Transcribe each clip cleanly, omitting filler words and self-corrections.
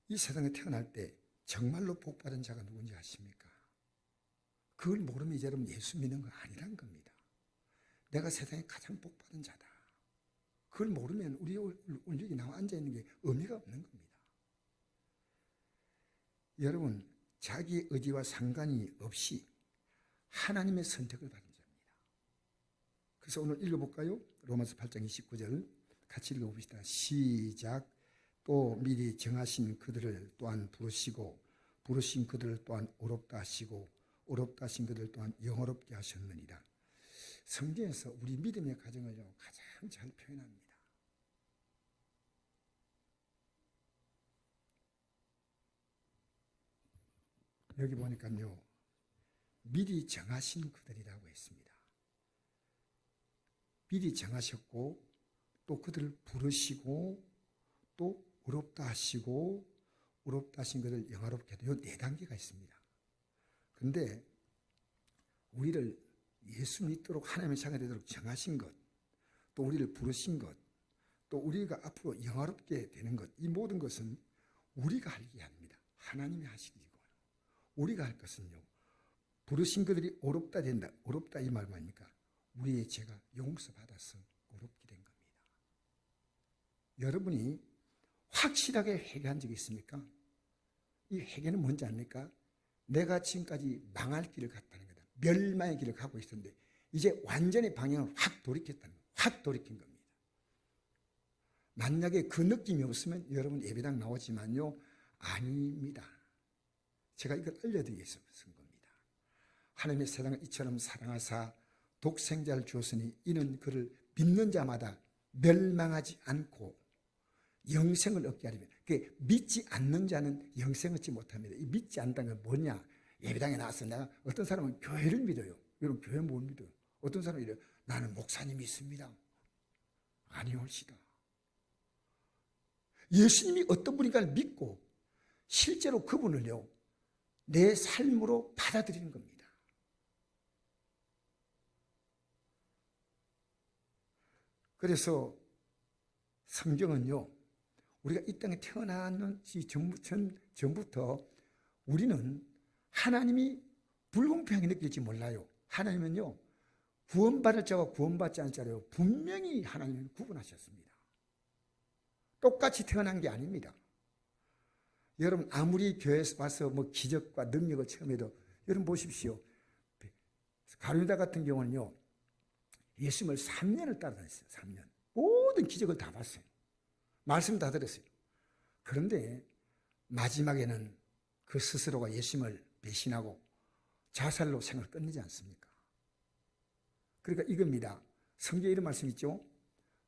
이 세상에 태어날 때 정말로 복받은 자가 누군지 아십니까? 그걸 모르면 이제 여러분 예수 믿는 거 아니란 겁니다. 내가 세상에 가장 복받은 자다. 그걸 모르면 우리 여기 나와 앉아있는 게 의미가 없는 겁니다. 여러분, 자기 의지와 상관이 없이 하나님의 선택을 받은 자입니다. 그래서 오늘 읽어볼까요? 로마서 8장 29절 같이 읽어봅시다. 시작. 또 미리 정하신 그들을 또한 부르시고 부르신 그들을 또한 어렵다 하시고 어렵다 하신 그들을 또한 영어롭게 하셨느니라. 성경에서 우리 믿음의 가정을 가장 잘 표현합니다. 여기 보니까요, 미리 정하신 그들이라고 했습니다. 미리 정하셨고 또 그들을 부르시고 또 어렵다 하시고 어렵다 하신 그들을 영화롭게 해도 이 4단계가 있습니다. 그런데 우리를 예수 믿도록 하나님의 자녀가 되도록 정하신 것, 또 우리를 부르신 것, 또 우리가 앞으로 영화롭게 되는 것, 이 모든 것은 우리가 할 게 아닙니다. 하나님이 하실 일이고 우리가 할 것은요, 부르신 그들이 어렵다 된다. 어렵다 이 말 아닙니까? 우리의 죄가 용서받아서 어렵게 된 겁니다. 여러분이 확실하게 회개한 적이 있습니까? 이 회개는 뭔지 압니까? 내가 지금까지 망할 길을 갔다는 거다. 멸망의 길을 가고 있었는데 이제 완전히 방향을 확 돌이켰다는 거예요. 확 돌이킨 겁니다. 만약에 그 느낌이 없으면 여러분 예배당 나오지만요, 아닙니다. 제가 이걸 알려드리기 위해서 쓴 겁니다. 하나님의 세상을 이처럼 사랑하사 독생자를 주었으니 이는 그를 믿는 자마다 멸망하지 않고 영생을 얻게 하려면, 그게 믿지 않는 자는 영생을 얻지 못합니다. 이 믿지 않다는 건 뭐냐? 예배당에 나와서 내가, 어떤 사람은 교회를 믿어요. 여러분 교회 못 믿어요. 어떤 사람은 이래요. 나는 목사님 믿습니다. 아니올시다. 예수님이 어떤 분인가를 믿고 실제로 그분을요, 내 삶으로 받아들이는 겁니다. 그래서 성경은요, 우리가 이 땅에 태어나는 전부터 우리는 하나님이 불공평하게 느낄지 몰라요. 하나님은요, 구원받을 자와 구원받지 않을 자를 분명히 하나님은 구분하셨습니다. 똑같이 태어난 게 아닙니다. 여러분 아무리 교회에 와서 뭐 기적과 능력을 체험해도, 여러분 보십시오. 가룟유다 같은 경우는요, 예수님을 3년을 따라다녔어요. 3년. 모든 기적을 다 봤어요. 말씀 다 들었어요. 그런데 마지막에는 그 스스로가 예수님을 배신하고 자살로 생을 끝내지 않습니까? 그러니까 이겁니다. 성경에 이런 말씀 있죠.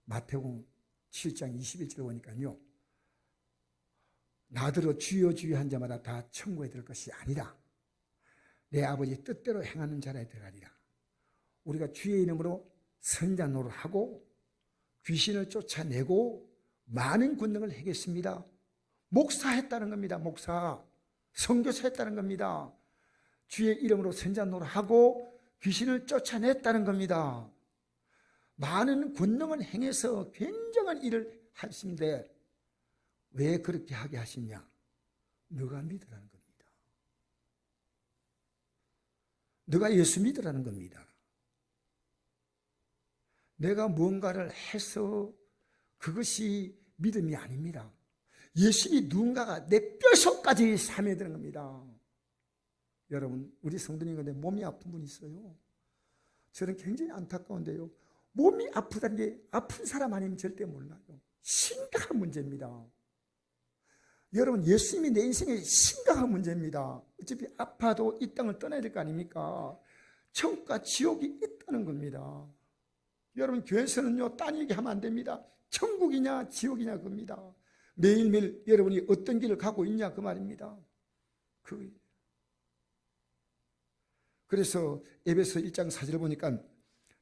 마태복음 7장 21절 보니까요, 나더러 주여 주여 한 자마다 다 천국에 들어갈 것이 아니라 내 아버지 뜻대로 행하는 자라에 들어가리라. 우리가 주의 이름으로 선자 노릇하고 귀신을 쫓아내고 많은 권능을 행했습니다. 목사했다는 겁니다. 목사, 선교사했다는 겁니다. 주의 이름으로 선자 노릇하고 귀신을 쫓아냈다는 겁니다. 많은 권능을 행해서 굉장한 일을 하시는데 왜 그렇게 하게 하시냐? 너가 믿으라는 겁니다. 너가 예수 믿으라는 겁니다. 내가 무언가를 해서 그것이 믿음이 아닙니다. 예수님이 누군가가 내 뼛속까지 스며드는 겁니다. 여러분, 우리 성도님 가운데 몸이 아픈 분 있어요. 저는 굉장히 안타까운데요, 몸이 아프다는 게 아픈 사람 아니면 절대 몰라요. 심각한 문제입니다. 여러분, 예수님이 내 인생의 심각한 문제입니다. 어차피 아파도 이 땅을 떠나야 될 거 아닙니까? 천국과 지옥이 있다는 겁니다. 여러분, 교회에서는요, 딴 얘기하면 안 됩니다. 천국이냐 지옥이냐 그겁니다. 매일매일 여러분이 어떤 길을 가고 있냐 그 말입니다. 그래서 에베소 1장 4절을 보니까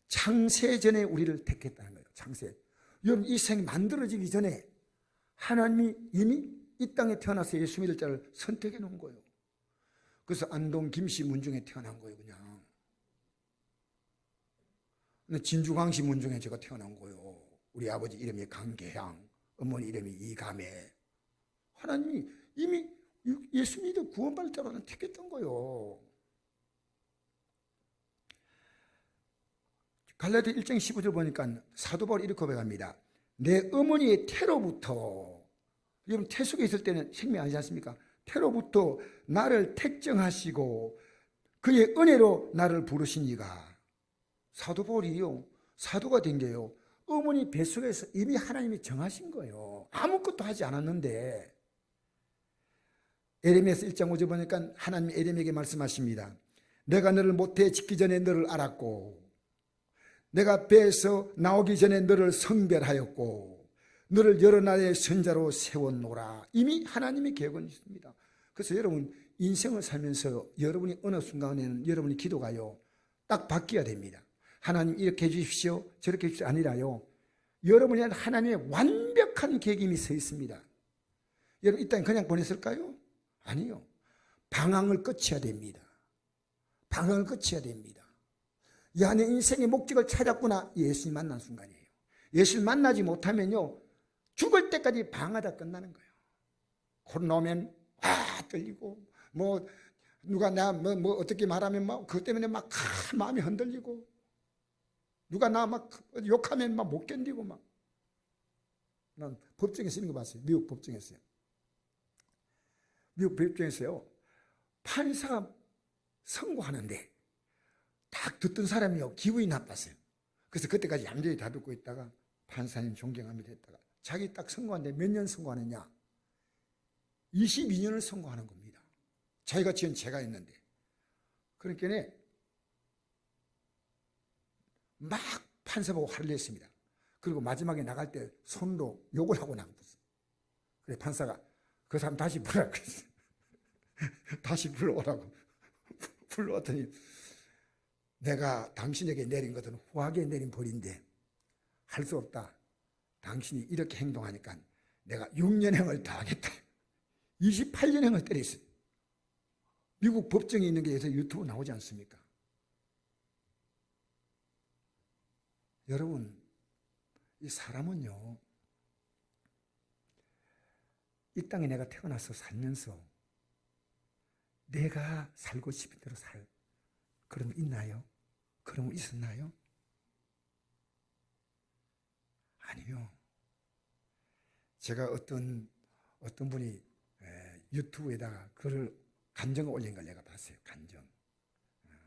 창세 전에 우리를 택했다는 거예요. 창세. 여러분, 이 세상이 만들어지기 전에 하나님이 이미 이 땅에 태어나서 예수 믿을 자를 선택해 놓은 거예요. 그래서 안동 김씨 문중에 태어난 거예요. 그냥 진주광씨 문중에 제가 태어난 거예요. 우리 아버지 이름이 강계향, 어머니 이름이 이감해. 하나님이 이미 예수 믿어 구원받을 자로는 택했던 거요. 갈라디아 1장 15절 보니까 사도 바울이 이렇게 고백합니다. 내 어머니의 태로부터, 여러분 태 속에 있을 때는 생명 아니지 않습니까? 태로부터 나를 택정하시고 그의 은혜로 나를 부르시니가. 사도 바울이요, 사도가 된 게요, 어머니 뱃속에서 이미 하나님이 정하신 거예요. 아무것도 하지 않았는데. 에레미야서 1장 5절 보니까 하나님이 에레미야에게 말씀하십니다. 내가 너를 모태에 짓기 전에 너를 알았고 내가 배에서 나오기 전에 너를 성별하였고 너를 여러 나라의 선자로 세웠노라. 이미 하나님의 계획은 있습니다. 그래서 여러분 인생을 살면서 여러분이 어느 순간에는 여러분의 기도가요 딱 바뀌어야 됩니다. 하나님 이렇게 해주십시오 저렇게 해주십시오 아니라요, 여러분이 하나님의 완벽한 계획이 이미 서 있습니다. 여러분 이 땅에 그냥 보냈을까요? 아니요. 방황을 거쳐야 됩니다. 방황을 거쳐야 됩니다. 야, 내 인생의 목적을 찾았구나. 예수님 만난 순간이에요. 예수를 만나지 못하면요 죽을 때까지 방황하다 끝나는 거예요. 코로나 오면 떨리고 뭐 누가 나 뭐 어떻게 말하면 막 그것 때문에 막 마음이 흔들리고 누가 나 막 욕하면 막 못 견디고 막. 난 법정에서 이런 거 봤어요. 미국 법정에서요. 미국 법정에서요 판사가 선고하는데 딱 듣던 사람이요 기분이 나빴어요. 그래서 그때까지 얌전히 다 듣고 있다가 판사님 존경합니다 했다가 자기 딱 선고하는데 몇 년 선고하느냐? 22년을 선고하는 겁니다. 자기가 지은 죄가 있는데. 그러니까 막 판사 보고 화를 냈습니다. 그리고 마지막에 나갈 때 손으로 욕을 하고 나갔어요. 그래 판사가 그 사람 다시 부르라고 그랬어요. 다시 불러오라고 불러왔더니 내가 당신에게 내린 것은 후하게 내린 벌인데 할 수 없다. 당신이 이렇게 행동하니까 내가 6년형을 더하겠다. 28년형을 때렸어요. 미국 법정에 있는 게 요새 유튜브 나오지 않습니까? 여러분 이 사람은요 이 땅에 내가 태어나서 살면서 내가 살고 싶은 대로 살 그럼 있나요? 그럼 있었나요? 아니요. 제가 어떤 분이 유튜브에다가 글을 간정을 올린 걸 내가 봤어요. 간정.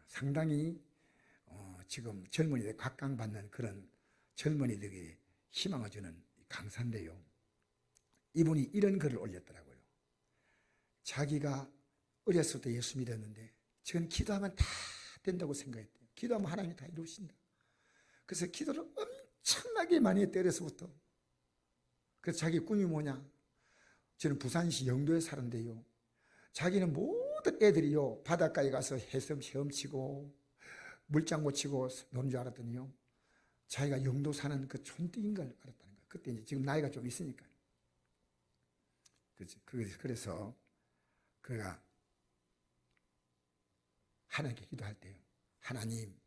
상당히 지금 젊은이들 각광받는 그런 젊은이들에게 희망을 주는 강사인데요. 이분이 이런 글을 올렸더라고요. 자기가 어렸을 때 예수 믿었는데 저는 기도하면 다 된다고 생각했대요. 기도하면 하나님이 다 이루신다. 그래서 기도를 엄청나게 많이 했대요. 어려서부터. 그래서 자기 꿈이 뭐냐? 저는 부산시 영도에 사는데요. 자기는 모든 애들이요 바닷가에 가서 해섬 헤엄치고 물장구 치고 노는 줄 알았더니요 자기가 영도 사는 그 촌뜨기인 걸 알았다는 거예요. 그때 이제 지금 나이가 좀 있으니까. 그래서 그가 하나님께 기도할 때요. 하나님,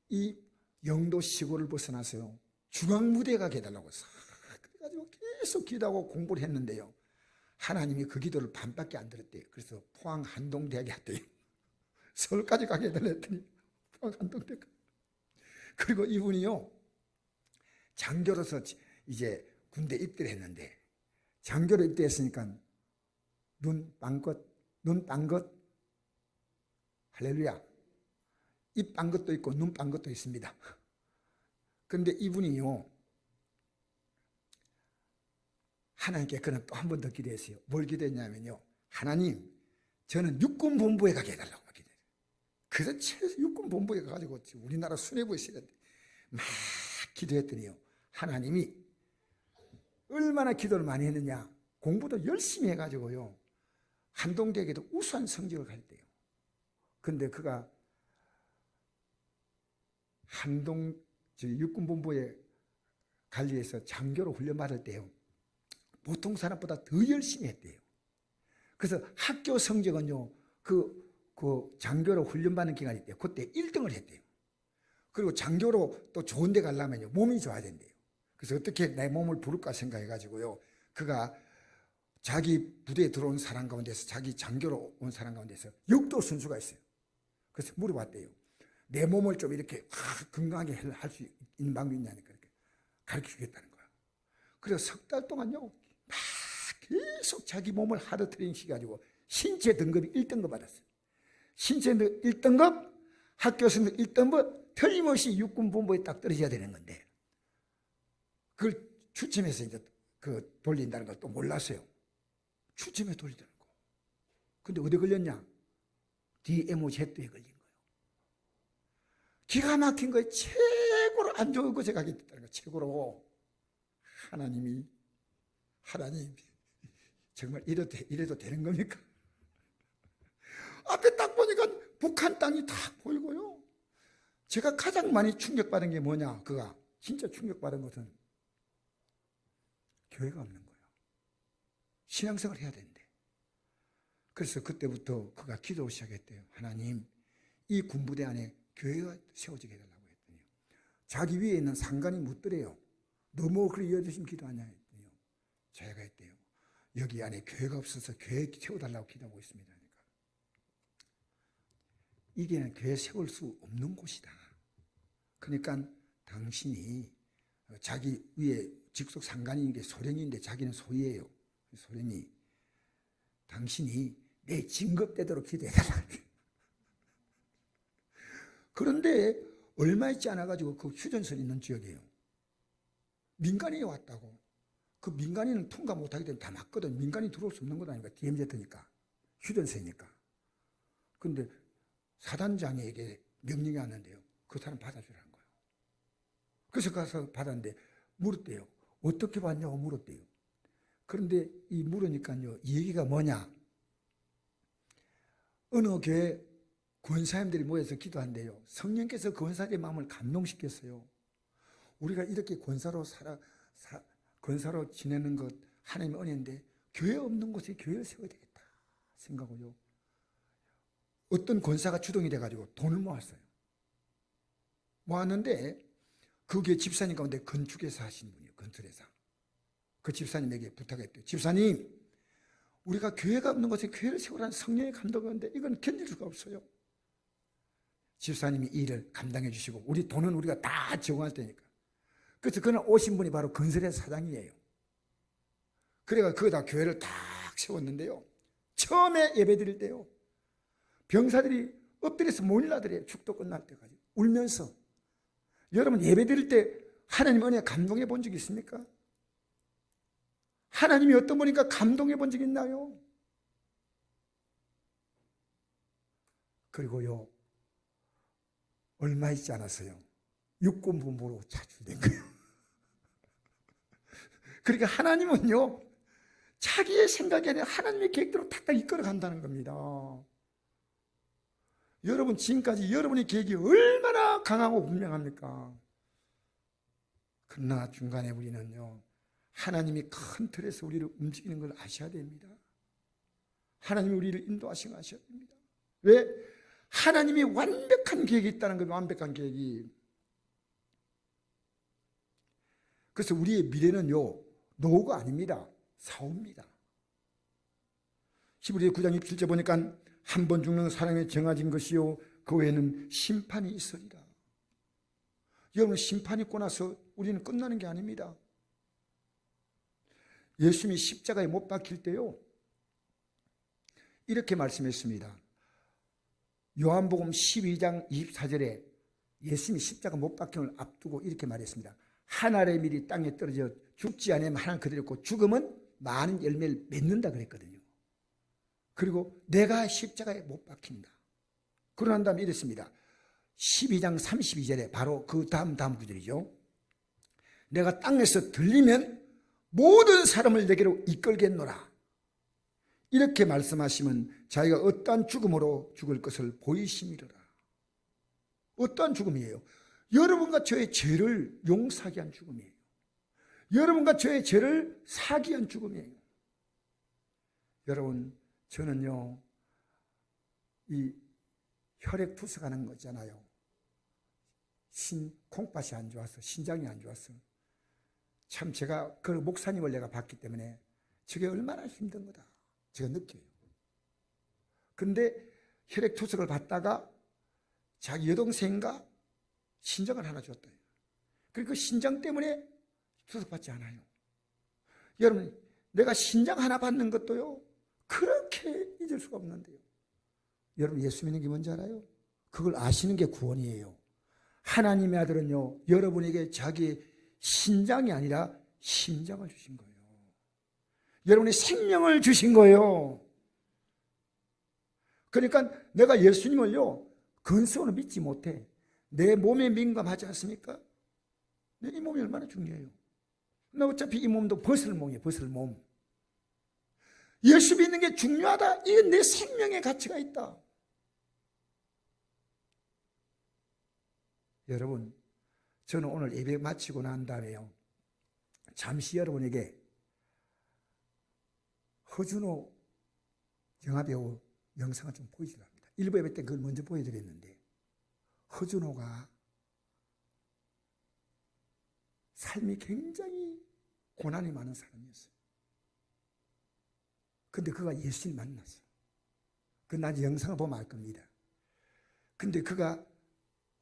이 영도 시골을 벗어나서요 중앙무대에 가게 해달라고 해서 그래가지고 계속 기도하고 공부를 했는데요. 하나님이 그 기도를 반밖에 안 들었대요. 그래서 포항 한동대학에 갔대요. 서울까지 가게 해달랬더니 포항 한동대학. 그리고 이분이요 장교로서 이제 군대 입대를 했는데 장교로 입대했으니까 눈 빤 것 할렐루야. 입 빤 것도 있고 눈 빤 것도 있습니다. 그런데 이분이요 하나님께 그는 또 한 번 더 기도했어요. 뭘 기도했냐면요. 하나님, 저는 육군본부에 가게 해달라고 기도해요. 그래서 최소 육군본부에 가가지고 우리나라 수뇌부에 있었는데 막 기도했더니요. 하나님이 얼마나 기도를 많이 했느냐. 공부도 열심히 해가지고요. 한동대에게도 우수한 성적을 갈 때요. 근데 그가 육군본부에 관리해서 장교로 훈련받을 때요. 보통 사람보다 더 열심히 했대요. 그래서 학교 성적은요, 그 장교로 훈련받는 기간이 있대요. 그때 1등을 했대요. 그리고 장교로 또 좋은 데 가려면요, 몸이 좋아야 된대요. 그래서 어떻게 내 몸을 부를까 생각해가지고요, 그가 자기 부대에 들어온 사람 가운데서, 자기 장교로 온 사람 가운데서 역도 선수가 있어요. 그래서 물어봤대요. 내 몸을 좀 이렇게 건강하게 할 수 있는 방법이 있냐니까 이렇게 가르치겠다는 거야. 그래서 석 달 동안요, 막 계속 자기 몸을 하드 트레이닝 시켜가지고 신체 등급이 1등급 받았어요. 신체 1등급, 학교에서는 1등급, 틀림없이 육군본부에 딱 떨어져야 되는 건데, 그걸 추첨해서 이제 돌린다는 걸 또 몰랐어요. 추첨해 돌리더라고. 근데 어디 걸렸냐? DMZ에 걸린 거예요. 기가 막힌 거예요. 최고로 안 좋은 곳에 가게 됐다는 거예요. 최고로. 하나님 정말 이래도 되는 겁니까? 앞에 딱 보니까 북한 땅이 딱 보이고요. 제가 가장 많이 충격받은 게 뭐냐? 그가 진짜 충격받은 것은 교회가 없는 거예요. 신앙생활 해야 되는데. 그래서 그때부터 그가 기도를 시작했대요. 하나님, 이 군부대 안에 교회가 세워지게 해달라고 했더니 자기 위에 있는 상관이 묻더래요. 너무 그리 이어주신 기도하냐 했더니 제가 했대요. 여기 안에 교회가 없어서 교회 세워달라고 기도하고 있습니다. 그러니까 이게 교회 세울 수 없는 곳이다. 그러니까 당신이 자기 위에 직속 상관인 게 소령인데 자기는 소위예요. 소령이 당신이 내 진급되도록 기도해달라. 그런데 얼마 있지 않아가지고 그 휴전선 있는 지역이에요. 민간인이 왔다고. 그 민간인은 통과 못하기 때문에 다 막거든. 민간인이 들어올 수 없는 것 아닙니까? DMZ니까. 휴전선이니까. 그런데 사단장에게 명령이 왔는데요. 그 사람 받아주라는 거예요. 그래서 가서 받았는데 물었대요. 어떻게 받냐고 물었대요. 그런데 이 물으니까요. 이 얘기가 뭐냐. 어느 교회 권사님들이 모여서 기도한대요. 성령께서 권사의 마음을 감동시켰어요. 우리가 이렇게 권사로 권사로 지내는 것 하나님의 은혜인데 교회 없는 곳에 교회를 세워야 되겠다 생각하고요. 어떤 권사가 주동이 돼가지고 돈을 모았어요. 모았는데 그게 집사님 가운데 건축회사 하신 분이에요. 건설회사. 그 집사님에게 부탁했대요. 집사님, 우리가 교회가 없는 곳에 교회를 세우라는 성령의 감동인데 이건 견딜 수가 없어요. 집사님이 이 일을 감당해 주시고 우리 돈은 우리가 다 제공할 테니까. 그래서 그날 오신 분이 바로 건설회사 사장이에요. 그래가 거기다 교회를 딱 세웠는데요. 처음에 예배 드릴 때요. 병사들이 엎드려서 몰라들어요. 축도 끝날 때까지. 울면서. 여러분 예배 드릴 때 하나님 은혜 감동해 본 적 있습니까? 하나님이 어떤 분이니까 감동해 본 적 있나요? 그리고요. 얼마 있지 않았어요. 육군본부로 차출된 거예요. 그러니까 하나님은요. 자기의 생각이 아니라 하나님의 계획대로 탁탁 이끌어 간다는 겁니다. 여러분 지금까지 여러분의 계획이 얼마나 강하고 분명합니까? 그러나 중간에 우리는요. 하나님이 큰 틀에서 우리를 움직이는 걸 아셔야 됩니다. 하나님이 우리를 인도하시고 아셔야 됩니다. 왜? 하나님이 완벽한 계획이 있다는 거예요. 완벽한 계획이. 그래서 우리의 미래는요. 노후가 아닙니다. 사후입니다. 히브리 9장 27절 보니까 한 번 죽는 사람이 정해진 것이요 그 외에는 심판이 있으리라. 여러분 심판이 있고 나서 우리는 끝나는 게 아닙니다. 예수님이 십자가에 못 박힐 때요 이렇게 말씀했습니다. 요한복음 12장 24절에 예수님이 십자가 못 박힘을 앞두고 이렇게 말했습니다. 한 알의 밀이 땅에 떨어져 죽지 않으면 하나는 그대로 있고 죽으면 많은 열매를 맺는다 그랬거든요. 그리고 내가 십자가에 못 박힌다. 그러고 난 다음에 이랬습니다. 12장 32절에 바로 그 다음 구절이죠. 내가 땅에서 들리면 모든 사람을 내게로 이끌겠노라. 이렇게 말씀하시면 자기가 어떠한 죽음으로 죽을 것을 보이심이로라. 어떠한 죽음이에요? 여러분과 저의 죄를 용서하게 한 죽음이에요. 여러분과 저의 죄를 사기 한 죽음이에요. 여러분 저는요 이 혈액 투석하는 거 있잖아요. 콩팥이 안 좋아서 신장이 안 좋아서 참 제가 그 목사님을 내가 봤기 때문에 저게 얼마나 힘든 거다 제가 느껴요. 그런데 혈액 투석을 받다가 자기 여동생과 신장을 하나 줬다. 그리고 그 신장 때문에 투석받지 않아요. 여러분, 내가 신장 하나 받는 것도요 그렇게 잊을 수가 없는데요. 여러분, 예수 믿는 게 뭔지 알아요? 그걸 아시는 게 구원이에요. 하나님의 아들은요 여러분에게 자기 신장이 아니라 심장을 주신 거예요. 여러분의 생명을 주신 거예요. 그러니까 내가 예수님을요 근성으로 믿지 못해. 내 몸에 민감하지 않습니까? 이 몸이 얼마나 중요해요. 나 어차피 이 몸도 벗을 몸이에요. 벗을 몸. 예수 믿는 게 중요하다. 이건 내 생명의 가치가 있다. 여러분, 저는 오늘 예배 마치고 난 다음에요 잠시 여러분에게 허준호 영화배우 영상을 좀 보여주려고 합니다. 일부 예배 때 그걸 먼저 보여드렸는데, 허준호가 삶이 굉장히 고난이 많은 사람이었어요. 근데 그가 예수를 만났어요. 그 나중에 영상을 보면 알 겁니다. 근데 그가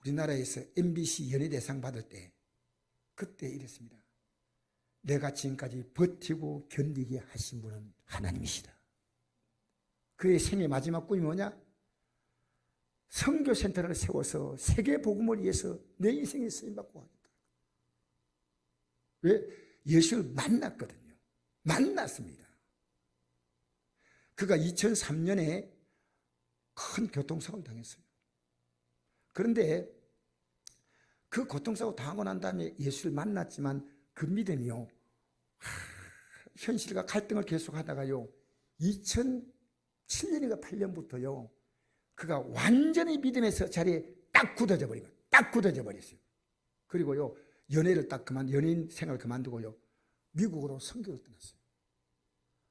우리나라에서 MBC 연예대상 받을 때 그때 이랬습니다. 내가 지금까지 버티고 견디게 하신 분은 하나님이시다. 그의 생애 마지막 꿈이 뭐냐? 선교센터를 세워서 세계 복음을 위해서 내 인생에 쓰임받고 하겠다. 왜? 예수를 만났거든요. 만났습니다. 그가 2003년에 큰 교통사고를 당했어요. 그런데 그 교통사고 당하고 난 다음에 예수를 만났지만 그 믿음이요 현실과 갈등을 계속하다가요 2007년인가 8년부터요 그가 완전히 믿음에서 자리에 딱 굳어져 버렸어요. 그리고요 연예를 연예인 생활을 그만두고요 미국으로 선교를 떠났어요.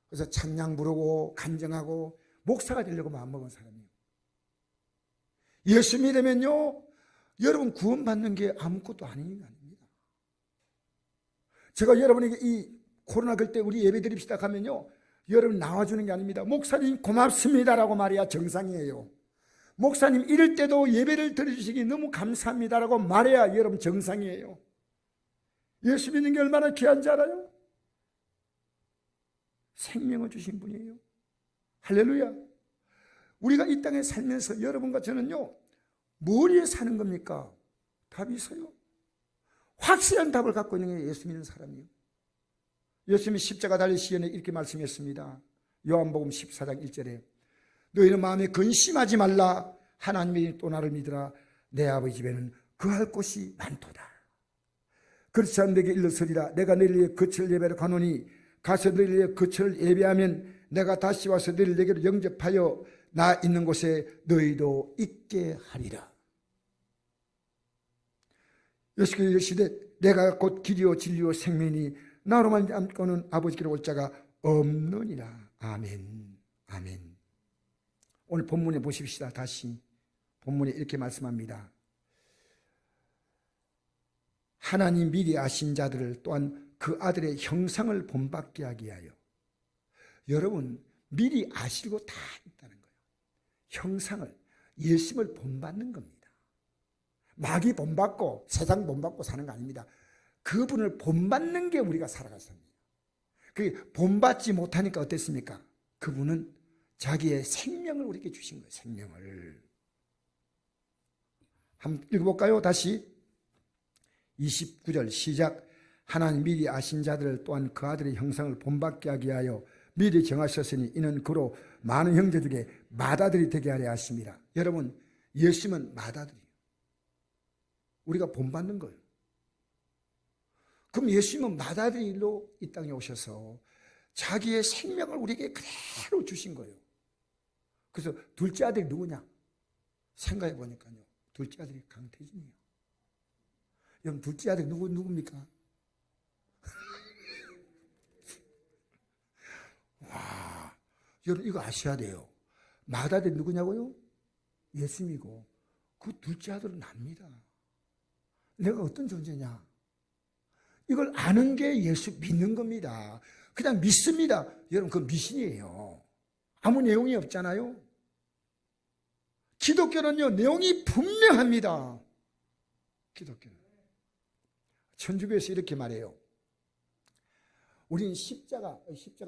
그래서 찬양 부르고 간증하고 목사가 되려고 마음먹은 사람이에요. 예수 믿으면요 여러분 구원받는 게 아무것도 아닌 게 아닙니다. 제가 여러분에게 이 코로나 그때 우리 예배 드립시다 하면요 여러분 나와주는 게 아닙니다. 목사님 고맙습니다라고 말해야 정상이에요. 목사님 이럴 때도 예배를 드려주시기 너무 감사합니다라고 말해야 여러분 정상이에요. 예수 믿는 게 얼마나 귀한지 알아요? 생명을 주신 분이에요. 할렐루야. 우리가 이 땅에 살면서 여러분과 저는요 뭘 위해 사는 겁니까? 답이 있어요. 확실한 답을 갖고 있는 게 예수 믿는 사람이에요. 예수님이 십자가 달린 시연에 이렇게 말씀했습니다. 요한복음 14장 1절에 너희는 마음에 근심하지 말라. 하나님이 또 나를 믿으라. 내 아버지 집에는 거할 곳이 많도다. 그렇지 않은 내게 일러서리라. 내가 너희를 위해 거처를 예배하러 가노니 가서 너희를 위해 거처를 예배하면 내가 다시 와서 너희를 내게로 영접하여 나 있는 곳에 너희도 있게 하리라. 예수께서 이르시되 내가 곧 길이요 진리요 생명이니 나로만 앉고는 아버지께로 올 자가 없느니라. 아멘. 아멘. 오늘 본문에 보십시다. 다시 본문에 이렇게 말씀합니다. 하나님 미리 아신 자들을 또한 그 아들의 형상을 본받게 하기 위하여. 여러분 미리 아시고 다 있다는 거예요. 형상을, 예수님을 본받는 겁니다. 마귀 본받고 세상 본받고 사는 거 아닙니다. 그분을 본받는 게 우리가 살아갔습니다. 그 본받지 못하니까 어땠습니까? 그분은 자기의 생명을 우리에게 주신 거예요. 생명을. 한번 읽어볼까요? 다시 29절 시작. 하나님 미리 아신 자들을 또한 그 아들의 형상을 본받게 하기 위하여 미리 정하셨으니 이는 그로 많은 형제 중에 맏아들이 되게 하려 하심이라. 여러분 예수님은 맏아들이에요. 우리가 본받는 거예요. 그럼 예수님은 맏아들로 이 땅에 오셔서 자기의 생명을 우리에게 그대로 주신 거예요. 그래서 둘째 아들이 누구냐? 생각해 보니까요. 둘째 아들이 강태진이에요. 여러분 둘째 아들이 누굽니까? 와, 여러분 이거 아셔야 돼요. 맏아들이 누구냐고요? 예수님이고 그 둘째 아들은 납니다. 내가 어떤 존재냐? 이걸 아는 게 예수 믿는 겁니다. 그냥 믿습니다. 여러분, 그 미신이에요. 아무 내용이 없잖아요. 기독교는요, 내용이 분명합니다. 기독교는. 천주교에서 이렇게 말해요. 우리는 십자가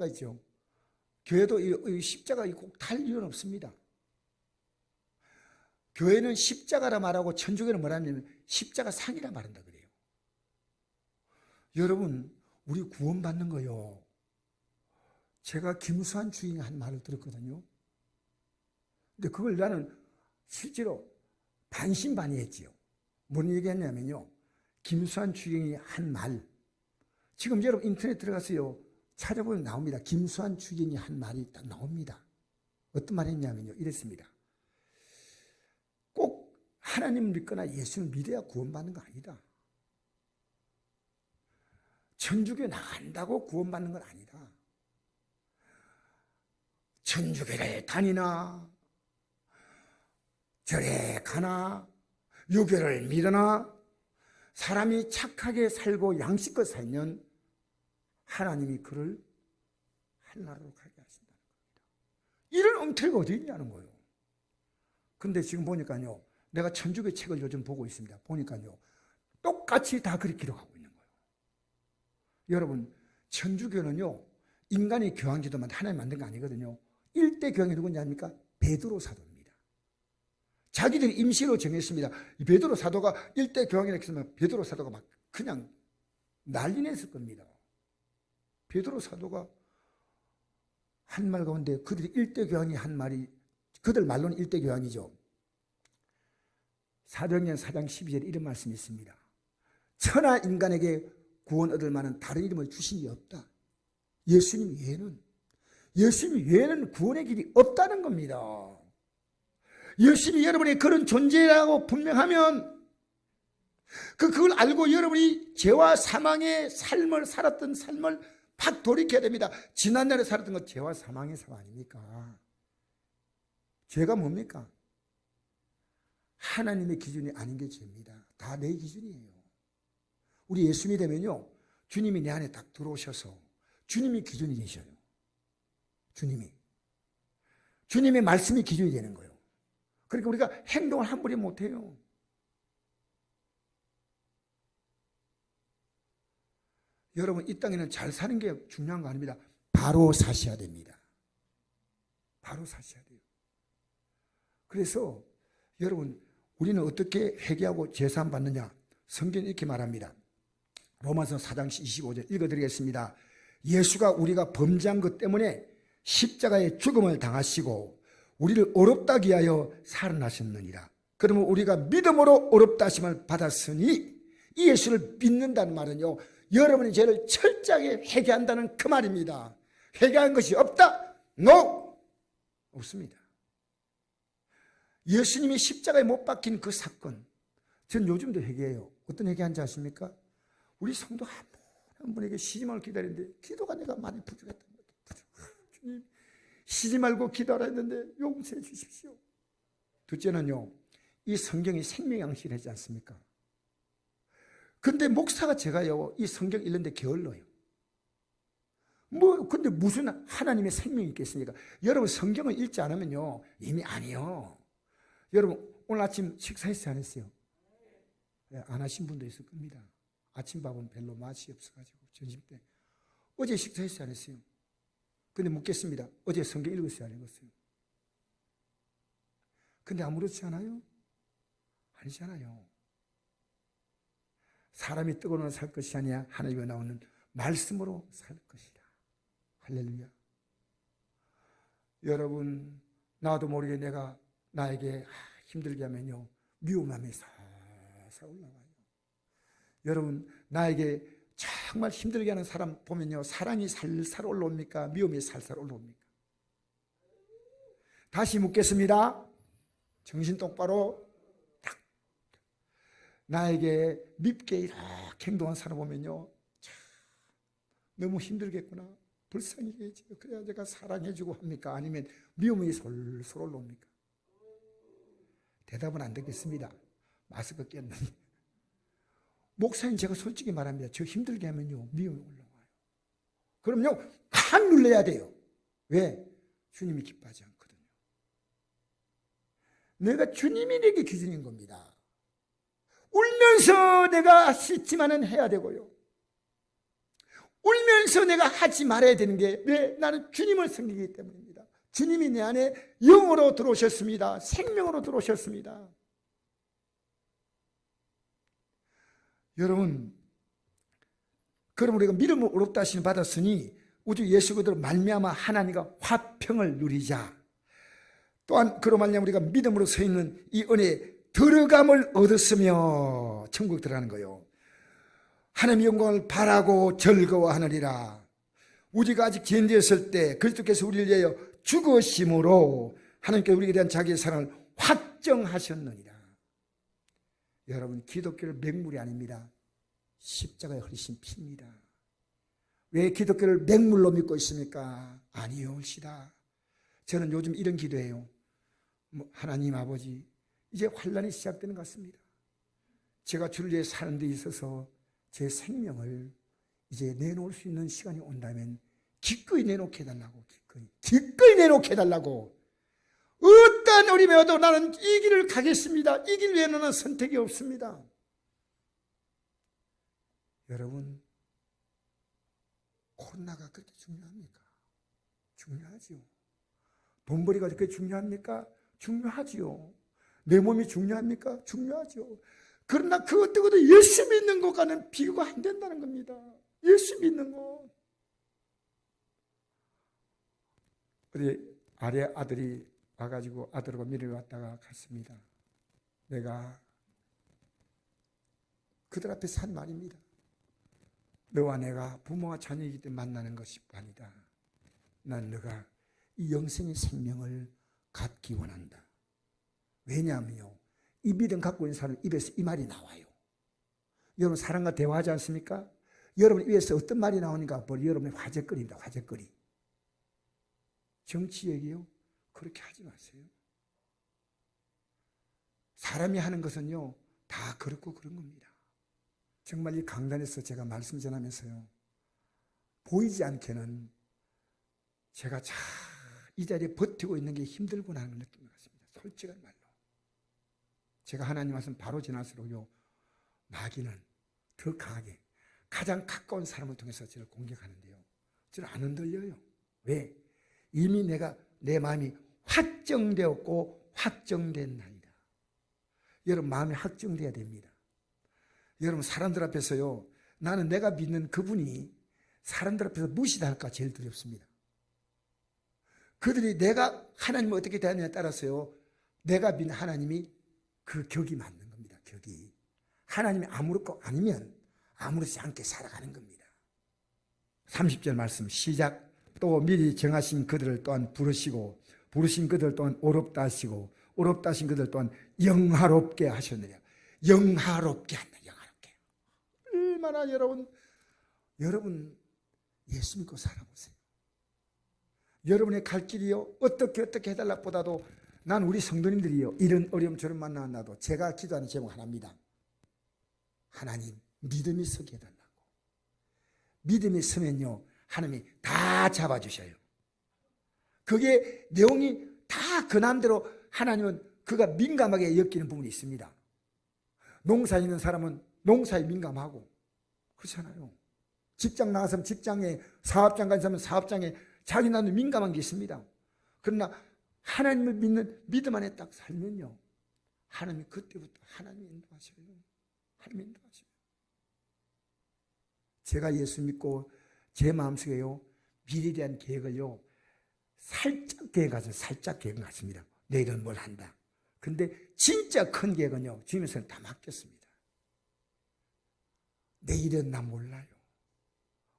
있죠. 교회도 이 십자가 꼭 탈 이유는 없습니다. 교회는 십자가라 말하고 천주교는 뭐라냐면 십자가 상이라 말한다 그래요. 여러분, 우리 구원받는 거요. 제가 김수환 주인이 한 말을 들었거든요. 근데 그걸 나는 실제로 반신반의했지요. 뭔 얘기했냐면요. 김수환 주인이 한 말. 지금 여러분 인터넷 들어가서요. 찾아보면 나옵니다. 김수환 주인이 한 말이 딱 나옵니다. 어떤 말이냐면요. 이랬습니다. 꼭 하나님을 믿거나 예수를 믿어야 구원받는 거 아니다. 천주교 나간다고 구원받는 건 아니다. 천주교를 다니나 절에 가나 유교를 믿으나 사람이 착하게 살고 양식껏 살면 하나님이 그를 하늘나라로 가게 하신다는 겁니다. 이런 엉터리가 어디 있냐는 거예요. 근데 지금 보니까요, 내가 천주교 책을 요즘 보고 있습니다. 보니까요, 똑같이 다 그렇게 기록하고 있는 거예요. 여러분, 천주교는요, 인간이 교황지도만 하나님 만든 거 아니거든요. 일대 교황이 누군지 아닙니까? 베드로 사도입니다. 자기들이 임시로 정했습니다. 이 베드로 사도가 일대 교황이라 했으면 베드로 사도가 막 그냥 난리 냈을 겁니다. 베드로 사도가 한 말 가운데 그들이 일대 교황이 한 말이, 그들 말로는 일대 교황이죠. 사도행전 4장 12절에 이런 말씀이 있습니다. 천하 인간에게 구원 얻을 만한 다른 이름을 주신 이 없다. 예수님 외에는 구원의 길이 없다는 겁니다. 예수님이 여러분이 그런 존재라고 분명하면 그걸 알고 여러분이 죄와 사망의 삶을 살았던 삶을 팍 돌이켜야 됩니다. 지난날에 살았던 건 죄와 사망의 삶 아닙니까? 죄가 뭡니까? 하나님의 기준이 아닌 게 죄입니다. 다 내 기준이에요. 우리 예수 믿으면요, 주님이 내 안에 딱 들어오셔서 주님이 기준이 되셔요. 주님의 말씀이 기준이 되는 거예요. 그러니까 우리가 행동을 함부로 못해요. 여러분, 이 땅에는 잘 사는 게 중요한 거 아닙니다. 바로 사셔야 됩니다. 바로 사셔야 돼요. 그래서 여러분, 우리는 어떻게 회개하고 제사함 받느냐? 성경이 이렇게 말합니다. 로마서 4장 25절 읽어드리겠습니다. 예수가 우리가 범죄한 것 때문에 십자가의 죽음을 당하시고 우리를 어렵다 기하여 살아나셨느니라. 그러면 우리가 믿음으로 어렵다 하심을 받았으니 이 예수를 믿는다는 말은요, 여러분의 죄를 철저하게 회개한다는 그 말입니다. 회개한 것이 없다? No! 없습니다. 예수님이 십자가에 못 박힌 그 사건, 전 요즘도 회개해요. 어떤 회개한지 아십니까? 우리 성도 한 분에게 시집을 기다리는데 기도가 내가 많이 부족했던 거예요. 주님, 쉬지 말고 기도하라 했는데 용서해 주십시오. 둘째는요, 이 성경이 생명양식을 하지 않습니까? 근데 목사가 제가요, 이 성경 읽는데 게을러요. 근데 무슨 하나님의 생명이 있겠습니까? 여러분, 성경을 읽지 않으면요, 이미 아니요. 여러분, 오늘 아침 식사했어요, 안 했어요? 네, 안 하신 분도 있을 겁니다. 아침밥은 별로 맛이 없어가지고, 점심때. 어제 식사했어요, 안 했어요? 근데 묻겠습니다. 어제 성경 읽었어요, 안 읽었어요? 근데 아무렇지 않아요? 아니잖아요. 사람이 떡으로는 살 것이 아니야 하나님이 나오는 말씀으로 살 것이다. 할렐루야. 여러분, 나도 모르게 내가 나에게 힘들게 하면요, 미움함이 살살 올라와요. 여러분, 나에게 정말 힘들게 하는 사람 보면요, 사랑이 살살 올라옵니까? 미움이 살살 올라옵니까? 다시 묻겠습니다. 정신 똑바로. 딱. 나에게 밉게 이렇게 행동한 사람 보면요, 참 너무 힘들겠구나, 불쌍하게 해줘. 그래야 내가 사랑해주고 합니까? 아니면 미움이 솔솔 올라옵니까? 대답은 안 듣겠습니다. 마스크 꼈는데. 목사님, 제가 솔직히 말합니다. 저 힘들게 하면요, 미움이 올라와요. 그럼요, 확 눌러야 돼요. 왜? 주님이 기뻐하지 않거든요. 내가 주님이 내게 기준인 겁니다. 울면서 내가 싫지만은 해야 되고요. 울면서 내가 하지 말아야 되는 게 왜? 나는 주님을 섬기기 때문입니다. 주님이 내 안에 영으로 들어오셨습니다. 생명으로 들어오셨습니다. 여러분, 그럼 우리가 믿음을 의롭다 하심을 받았으니 우주 예수 그리스도로 말미암아 하나님과 화평을 누리자. 또한 그로 말미암아 우리가 믿음으로 서 있는 이 은혜에 들어감을 얻었으며 천국 들어가는 거예요. 하나님의 영광을 바라고 즐거워하느니라. 우리가 아직 죄인되었을 때 그리스도께서 우리를 위하여 죽으심으로 하나님께서 우리에 대한 자기의 사랑을 확정하셨느니라. 여러분, 기독교는 맹물이 아닙니다. 십자가에 흘리신 피입니다. 왜 기독교를 맹물로 믿고 있습니까? 아니요, 옳시다. 저는 요즘 이런 기도해요. 하나님 아버지, 이제 환란이 시작되는 것 같습니다. 제가 주를 위해 사는 데 있어서 제 생명을 이제 내놓을 수 있는 시간이 온다면 기꺼이 내놓게 해달라고. 기꺼이 내놓게 해달라고. 어떠한 어림에 와도 나는 이 길을 가겠습니다. 이 길 외에는 선택이 없습니다. 여러분, 코로나가 그렇게 중요합니까? 중요하지요. 돈벌이가 그렇게 중요합니까? 중요하지요. 내 몸이 중요합니까? 중요하죠. 그러나 그 어떤 것도 예수 믿는 것과는 비교가 안 된다는 겁니다. 예수 믿는 것. 우리 아래 아들이 와가지고 아들하고 미래를 왔다가 갔습니다. 내가 그들 앞에서 한 말입니다. 너와 내가 부모와 자녀이기 때문에 만나는 것이 아니다. 난 너가 이 영생의 생명을 갖기 원한다. 왜냐하면요, 이 믿음 갖고 있는 사람 입에서 이 말이 나와요. 여러분, 사람과 대화하지 않습니까? 여러분 입에서 어떤 말이 나오니까 뭐 여러분의 화제거리입니다. 화제거리. 정치 얘기요? 그렇게 하지 마세요. 사람이 하는 것은요, 다 그렇고 그런 겁니다. 정말 이 강단에서 제가 말씀 전하면서요, 보이지 않게는 제가 참 이 자리에 버티고 있는 게 힘들구나 하는 느낌이 같습니다. 솔직한 말로. 제가 하나님 말씀 바로 지날수록요, 마귀는 더 강하게 가장 가까운 사람을 통해서 저를 공격하는데요, 저는 안 흔들려요. 왜? 이미 내 마음이 확정되었고 확정된 나이다. 여러분, 마음이 확정돼야 됩니다. 여러분, 사람들 앞에서요, 나는 내가 믿는 그분이 사람들 앞에서 무시할까 제일 두렵습니다. 그들이 내가 하나님을 어떻게 대하느냐에 따라서요, 내가 믿는 하나님이 그 격이 맞는 겁니다. 격이. 하나님이 아무렇고 아니면 아무렇지 않게 살아가는 겁니다. 30절 말씀 시작. 또 미리 정하신 그들을 또한 부르시고 부르신 그들 또한 어렵다 하시고 어렵다 하신 그들 또한 영화롭게 하셨느냐. 영화롭게 한다. 영화롭게. 얼마나 여러분 예수 믿고 살아보세요. 여러분의 갈 길이요, 어떻게 해달라 보다도 난 우리 성도님들이요, 이런 어려움 저런 만나도 제가 기도하는 제목 하나입니다. 하나님, 믿음이 서게 해달라고. 믿음이 서면요, 하나님이 다 잡아주셔요. 그게 내용이 다 그 남대로 하나님은 그가 민감하게 엮이는 부분이 있습니다. 농사에 있는 사람은 농사에 민감하고 그렇잖아요. 직장 나가서 직장에, 사업장 가서 사업장에 자기 나도 민감한 게 있습니다. 그러나 하나님을 믿는 믿음 안에 딱 살면요, 하나님이 그때부터 하나님이 인도하셔요. 하나님이 인도하셔요. 제가 예수 믿고 제 마음속에요, 미래에 대한 계획을요, 살짝 계획하죠. 살짝 계획을 갖습니다. 내일은 뭘 한다. 근데 진짜 큰 계획은요, 주님께서는 다 맡겼습니다. 내일은 나 몰라요.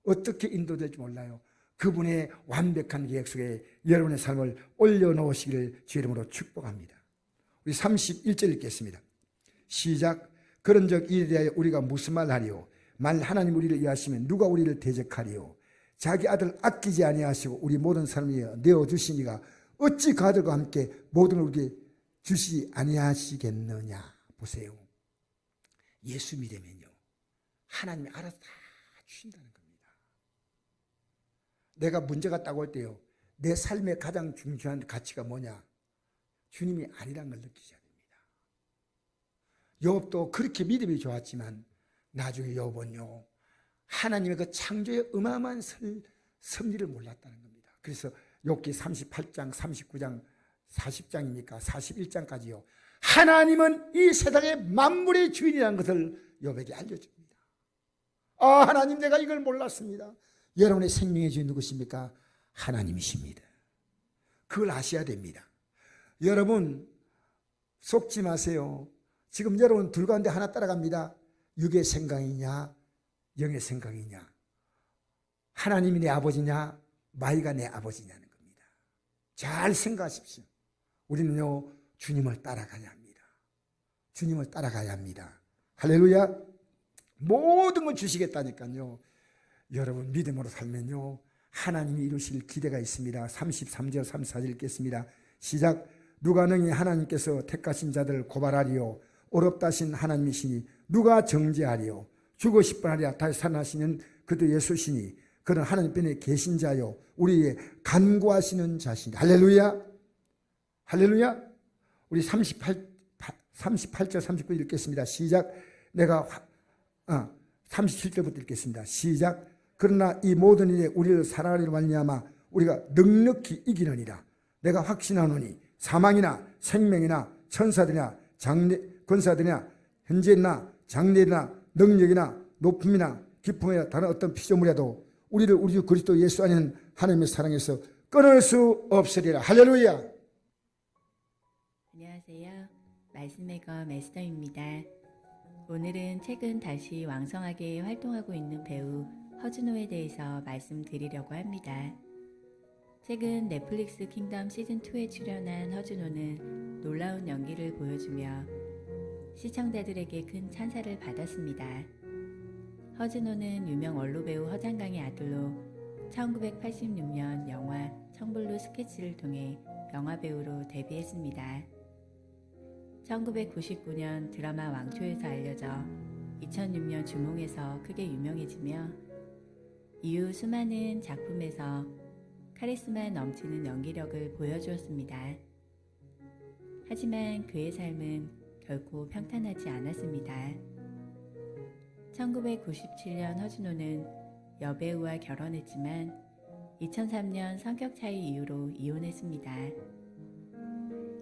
어떻게 인도될지 몰라요. 그분의 완벽한 계획 속에 여러분의 삶을 올려놓으시기를 주의 이름으로 축복합니다. 우리 31절 읽겠습니다. 시작. 그런즉 이에 대하여 우리가 무슨 말하리요? 만 하나님 우리를 위하시면 누가 우리를 대적하리요? 자기 아들 아끼지 아니하시고 우리 모든 사람을 내어주시니가 어찌 그 아들과 함께 모든 걸 우리에게 주시지 아니하시겠느냐. 보세요. 예수 믿으면요, 하나님이 알아서 다 주신다는 겁니다. 내가 문제가 딱 올 때요, 내 삶의 가장 중요한 가치가 뭐냐? 주님이 아니란 걸 느끼셔야 됩니다. 욥도 그렇게 믿음이 좋았지만 나중에 욥은요, 하나님의 그 창조의 어마어마한 섭리를 몰랐다는 겁니다. 그래서 욥기 38장, 39장, 40장입니까? 41장까지요. 하나님은 이 세상의 만물의 주인이라는 것을 욥에게 알려줍니다. 아, 하나님, 내가 이걸 몰랐습니다. 여러분의 생명의 주인 누구십니까? 하나님이십니다. 그걸 아셔야 됩니다. 여러분, 속지 마세요. 지금 여러분 둘 가운데 하나 따라갑니다. 육의 생각이냐, 영의 생각이냐, 하나님이 내 아버지냐, 마귀가 내 아버지냐는 겁니다. 잘 생각하십시오. 우리는요, 주님을 따라가야 합니다. 주님을 따라가야 합니다. 할렐루야. 모든 걸 주시겠다니까요. 여러분 믿음으로 살면요, 하나님이 이루실 기대가 있습니다. 33절 34절 읽겠습니다. 시작. 누가 능히 하나님께서 택하신 자들을 고발하리요, 어렵다 하신 하나님이시니 누가 정죄하리요. 죽고 싶어 하랴 다시 살아나시는 그도 예수시니 그는 하나님 편에 계신 자요, 우리의 간구하시는 자시니. 할렐루야. 할렐루야. 우리 38절 39절 읽겠습니다. 시작. 37절부터 읽겠습니다. 시작. 그러나 이 모든 일에 우리를 사랑하리로 말미암아 우리가 넉넉히 이기느니라. 내가 확신하노니 사망이나 생명이나 천사들이나 권사들이나 현재나 장래나 능력이나 높음이나 깊음이나 다른 어떤 피조물이라도 우리를 우리 주 그리스도 예수 안에는 하나님의 사랑에서 끊을 수 없으리라. 할렐루야. 안녕하세요. 말씀메이커 메스터입니다. 오늘은 최근 다시 왕성하게 활동하고 있는 배우 허준호에 대해서 말씀드리려고 합니다. 최근 넷플릭스 킹덤 시즌2에 출연한 허준호는 놀라운 연기를 보여주며 시청자들에게 큰 찬사를 받았습니다. 허준호는 유명 원로배우 허장강의 아들로 1986년 영화 청블루 스케치를 통해 영화배우로 데뷔했습니다. 1999년 드라마 왕초에서 알려져 2006년 주몽에서 크게 유명해지며 이후 수많은 작품에서 카리스마 넘치는 연기력을 보여주었습니다. 하지만 그의 삶은 결코 평탄하지 않았습니다. 1997년 허준호는 여배우와 결혼했지만 2003년 성격 차이 이후로 이혼했습니다.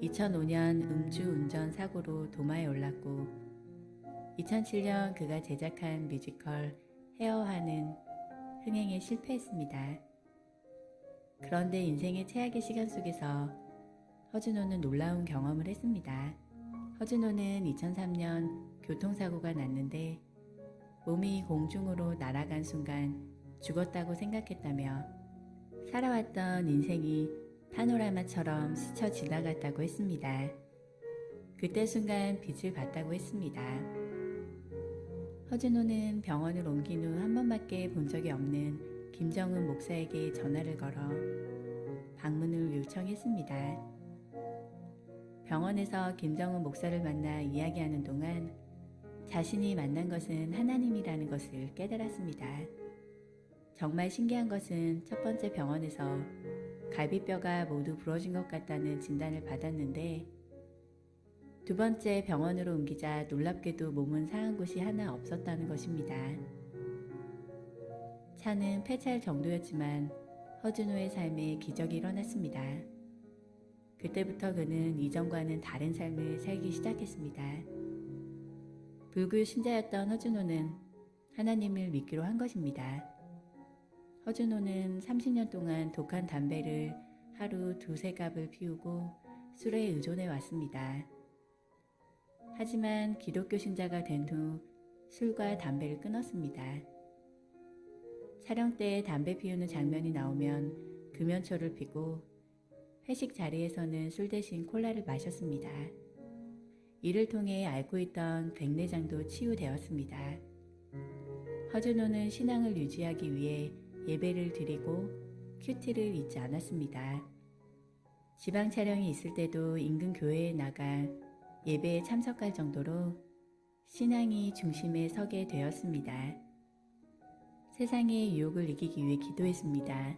2005년 음주운전 사고로 도마에 올랐고 2007년 그가 제작한 뮤지컬 헤어화는 흥행에 실패했습니다. 그런데 인생의 최악의 시간 속에서 허준호는 놀라운 경험을 했습니다. 허준호는 2003년 교통사고가 났는데 몸이 공중으로 날아간 순간 죽었다고 생각했다며 살아왔던 인생이 파노라마처럼 스쳐 지나갔다고 했습니다. 그때 순간 빛을 봤다고 했습니다. 허준호는 병원을 옮긴 후 한 번밖에 본 적이 없는 김정은 목사에게 전화를 걸어 방문을 요청했습니다. 병원에서 김정은 목사를 만나 이야기하는 동안 자신이 만난 것은 하나님이라는 것을 깨달았습니다. 정말 신기한 것은 첫 번째 병원에서 갈비뼈가 모두 부러진 것 같다는 진단을 받았는데 두 번째 병원으로 옮기자 놀랍게도 몸은 상한 곳이 하나 없었다는 것입니다. 차는 폐차할 정도였지만 허준호의 삶에 기적이 일어났습니다. 그때부터 그는 이전과는 다른 삶을 살기 시작했습니다. 불교 신자였던 허준호는 하나님을 믿기로 한 것입니다. 허준호는 30년 동안 독한 담배를 하루 2-3갑을 피우고 술에 의존해 왔습니다. 하지만 기독교 신자가 된 후 술과 담배를 끊었습니다. 촬영 때 담배 피우는 장면이 나오면 금연초를 피고 회식 자리에서는 술 대신 콜라를 마셨습니다. 이를 통해 앓고 있던 백내장도 치유되었습니다. 허준호는 신앙을 유지하기 위해 예배를 드리고 큐티를 잊지 않았습니다. 지방 촬영이 있을 때도 인근 교회에 나가 예배에 참석할 정도로 신앙이 중심에 서게 되었습니다. 세상의 유혹을 이기기 위해 기도했습니다.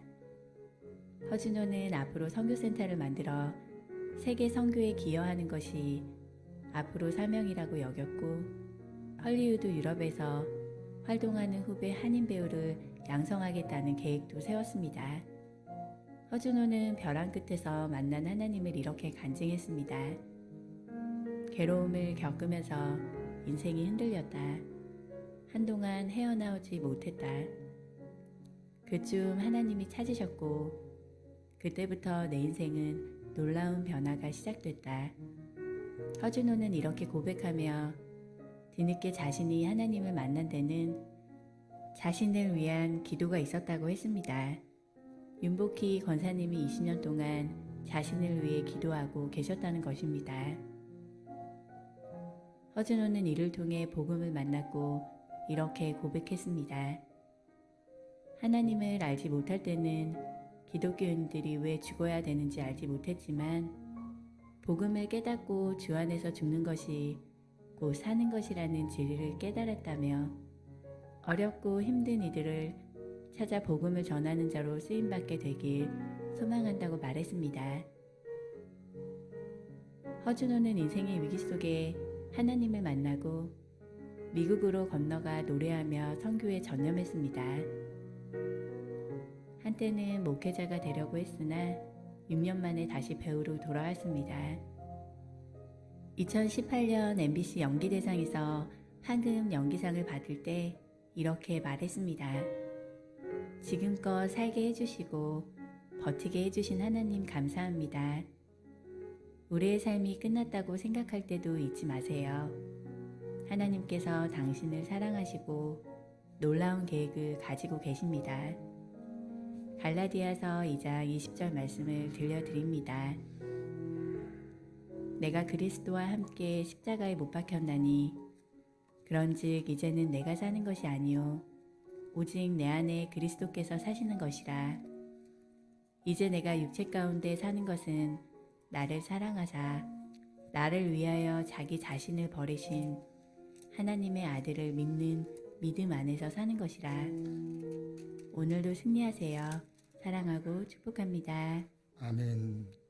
허준호는 앞으로 선교센터를 만들어 세계 선교에 기여하는 것이 앞으로 사명이라고 여겼고, 헐리우드 유럽에서 활동하는 후배 한인 배우를 양성하겠다는 계획도 세웠습니다. 허준호는 벼랑 끝에서 만난 하나님을 이렇게 간증했습니다. 괴로움을 겪으면서 인생이 흔들렸다. 한동안 헤어나오지 못했다. 그쯤 하나님이 찾으셨고, 그때부터 내 인생은 놀라운 변화가 시작됐다. 허준호는 이렇게 고백하며 뒤늦게 자신이 하나님을 만난 데는 자신을 위한 기도가 있었다고 했습니다. 윤복희 권사님이 20년 동안 자신을 위해 기도하고 계셨다는 것입니다. 허준호는 이를 통해 복음을 만났고 이렇게 고백했습니다. 하나님을 알지 못할 때는 기독교인들이 왜 죽어야 되는지 알지 못했지만, 복음을 깨닫고 주 안에서 죽는 것이 곧 사는 것이라는 진리를 깨달았다며, 어렵고 힘든 이들을 찾아 복음을 전하는 자로 쓰임받게 되길 소망한다고 말했습니다. 허준호는 인생의 위기 속에 하나님을 만나고 미국으로 건너가 노래하며 선교에 전념했습니다. 한때는 목회자가 되려고 했으나 6년 만에 다시 배우로 돌아왔습니다. 2018년 MBC 연기대상에서 황금 연기상을 받을 때 이렇게 말했습니다. 지금껏 살게 해주시고 버티게 해주신 하나님 감사합니다. 우리의 삶이 끝났다고 생각할 때도 잊지 마세요. 하나님께서 당신을 사랑하시고 놀라운 계획을 가지고 계십니다. 갈라디아서 2장 20절 말씀을 들려드립니다. 내가 그리스도와 함께 십자가에 못 박혔나니 그런즉 이제는 내가 사는 것이 아니요 오직 내 안에 그리스도께서 사시는 것이라. 이제 내가 육체 가운데 사는 것은 나를 사랑하사 나를 위하여 자기 자신을 버리신 하나님의 아들을 믿는 믿음 안에서 사는 것이라. 오늘도 승리하세요. 사랑하고 축복합니다. 아멘.